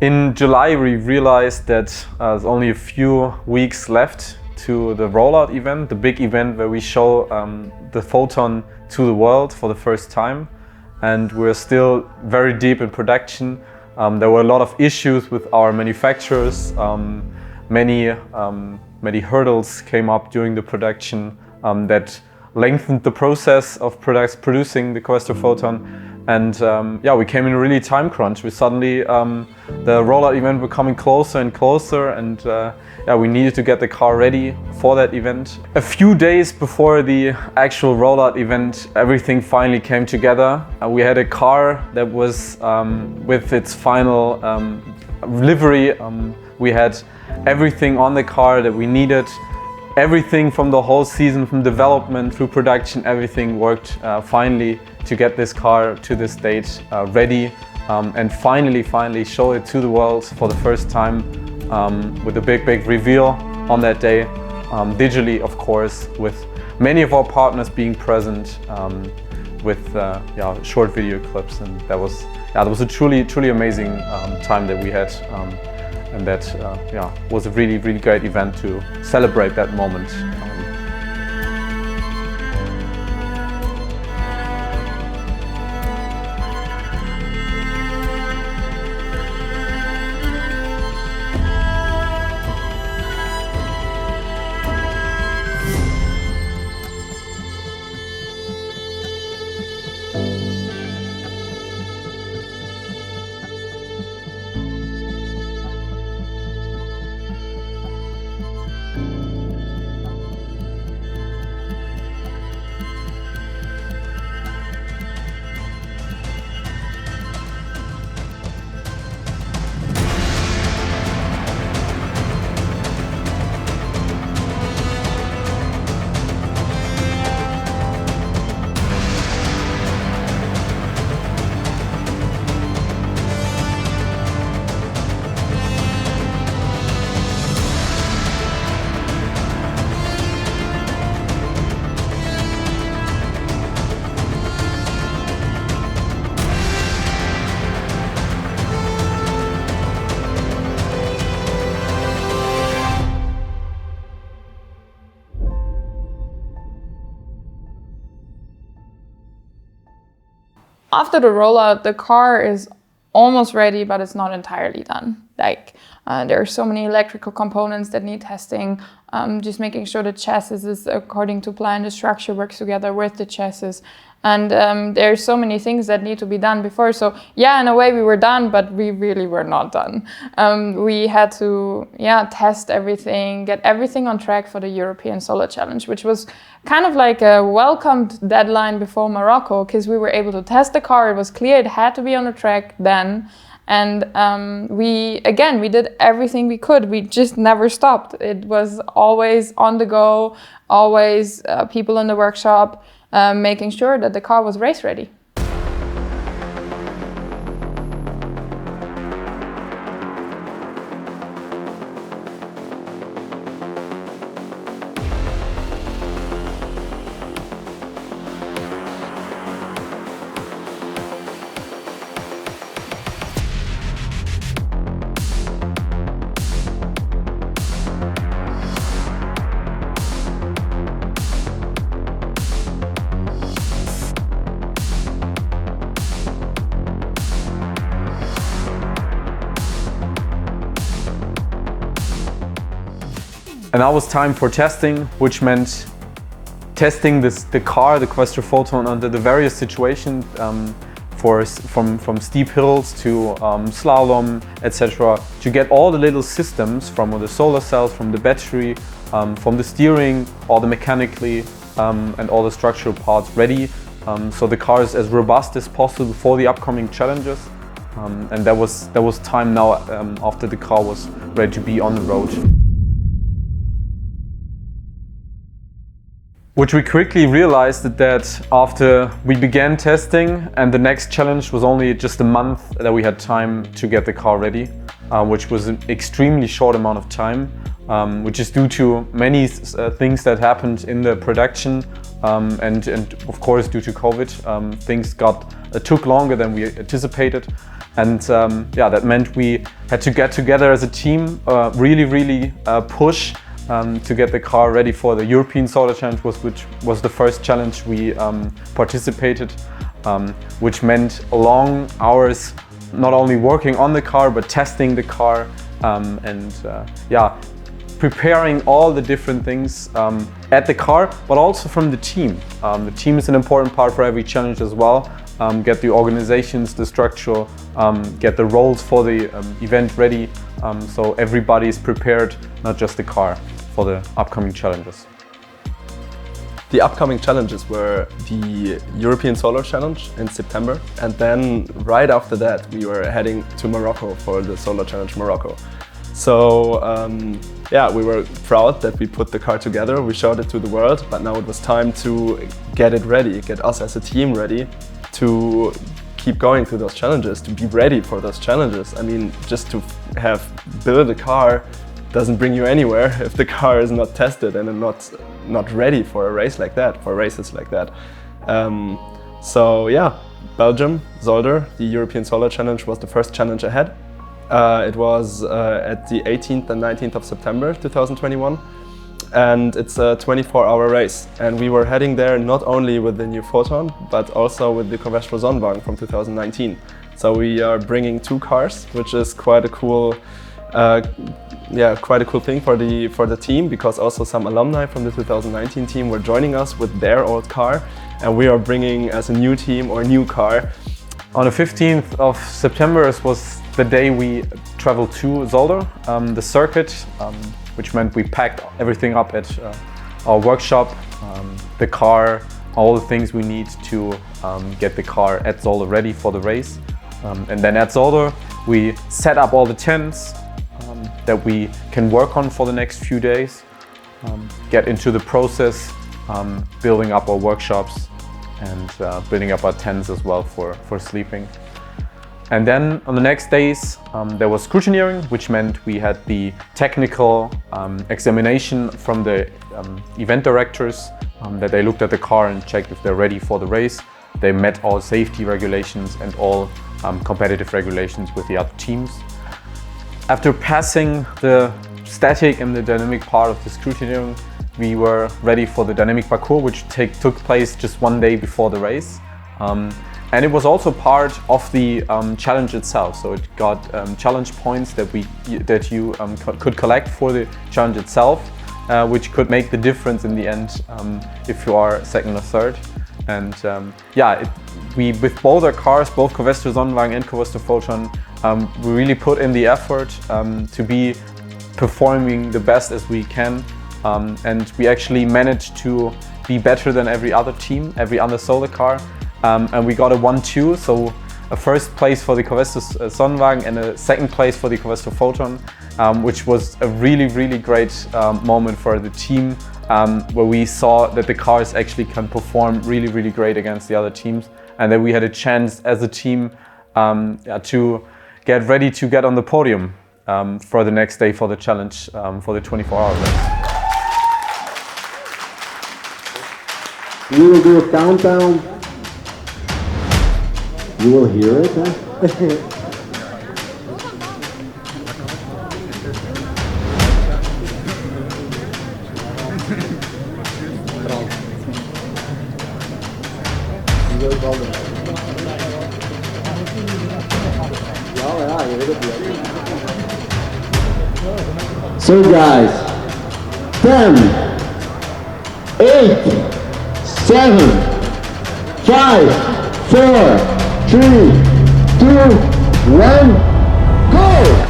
In July, we realized that there's only a few weeks left to the rollout event, the big event where we show the PHOTON to the world for the first time. And we're still very deep in production. There were a lot of issues with our manufacturers. Many hurdles came up during the production that lengthened the process of producing the Quester PHOTON. And we came in a really time crunch. We suddenly, the rollout event were coming closer and closer, and we needed to get the car ready for that event. A few days before the actual rollout event, everything finally came together. We had a car that was with its final livery. We had everything on the car that we needed. Everything from the whole season, from development through production, everything worked finally to get this car to this date ready and finally show it to the world for the first time with a big reveal on that day, digitally of course, with many of our partners being present with short video clips, and that was a truly amazing time that we had. And that was a really great event to celebrate that moment. After the rollout, the car is almost ready, but it's not entirely done. There are so many electrical components that need testing, just making sure the chassis is according to plan, the structure works together with the chassis. And there are so many things that need to be done before. So in a way we were done, but we really were not done. We had to test everything, get everything on track for the European Solar Challenge, which was kind of like a welcomed deadline before Morocco, because we were able to test the car. It was clear it had to be on the track then. And we did everything we could. We just never stopped. It was always on the go, always people in the workshop, making sure that the car was race ready. And now was time for testing, which meant testing the car, the Quester PHOTON, under the various situations, from steep hills to slalom, etc., to get all the little systems from the solar cells, from the battery, from the steering, all the mechanically and all the structural parts ready, so the car is as robust as possible for the upcoming challenges. And there was time now after the car was ready to be on the road. Which we quickly realized that after we began testing, and the next challenge was only just a month that we had time to get the car ready, which was an extremely short amount of time, which is due to many things that happened in the production, and of course due to COVID, things took longer than we anticipated. And yeah, that meant we had to get together as a team, really push to get the car ready for the European Solar Challenge, which was the first challenge we participated, which meant long hours, not only working on the car, but testing the car and yeah, preparing all the different things at the car, but also from the team. The team is an important part for every challenge as well. Get the organizations, the structure, get the roles for the event ready, so everybody is prepared, not just the car, for the upcoming challenges. The upcoming challenges were the European Solar Challenge in September, and then right after that we were heading to Morocco for the Solar Challenge Morocco. So yeah, we were proud that we put the car together, we showed it to the world, but now it was time to get it ready, get us as a team ready to keep going through those challenges, to be ready for those challenges. I mean, just to have built a car doesn't bring you anywhere if the car is not tested and not ready for a race like that, for races like that. So yeah, Belgium, Zolder, the European Solar Challenge was the first challenge ahead. It was at the 18th and 19th of September 2021, and it's a 24-hour race. And we were heading there not only with the new PHOTON, but also with the Covestro Sonnenwagen from 2019. So we are bringing two cars, which is quite a cool thing for the team, because also some alumni from the 2019 team were joining us with their old car, and we are bringing as a new team or new car. On the 15th of September was the day we traveled to Zolder, the circuit, which meant we packed everything up at our workshop, the car, all the things we need to get the car at Zolder ready for the race. And then at Zolder we set up all the tents that we can work on for the next few days, get into the process, building up our workshops and building up our tents as well for sleeping. And then on the next days there was scrutineering, which meant we had the technical examination from the event directors, that they looked at the car and checked if they're ready for the race. They met all safety regulations and all competitive regulations with the other teams. After passing the static and the dynamic part of the scrutineering, we were ready for the dynamic parcours, which took place just one day before the race. And it was also part of the challenge itself. So it got challenge points that you could collect for the challenge itself, which could make the difference in the end if you are second or third. And yeah, with both our cars, both Covestro Sonnenwagen and Covestro PHOTON, we really put in the effort to be performing the best as we can. And we actually managed to be better than every other team, every other solar car. And we got a 1-2, so a first place for the Covestro Sonnenwagen and a second place for the Covestro PHOTON, which was a really great moment for the team, where we saw that the cars actually can perform really great against the other teams, and that we had a chance as a team to get ready to get on the podium for the next day for the challenge, for the 24-hour race. We will do a countdown. You will hear it, huh? So guys, 10, 8, 7, 5, 4, 3, 2, 1, go!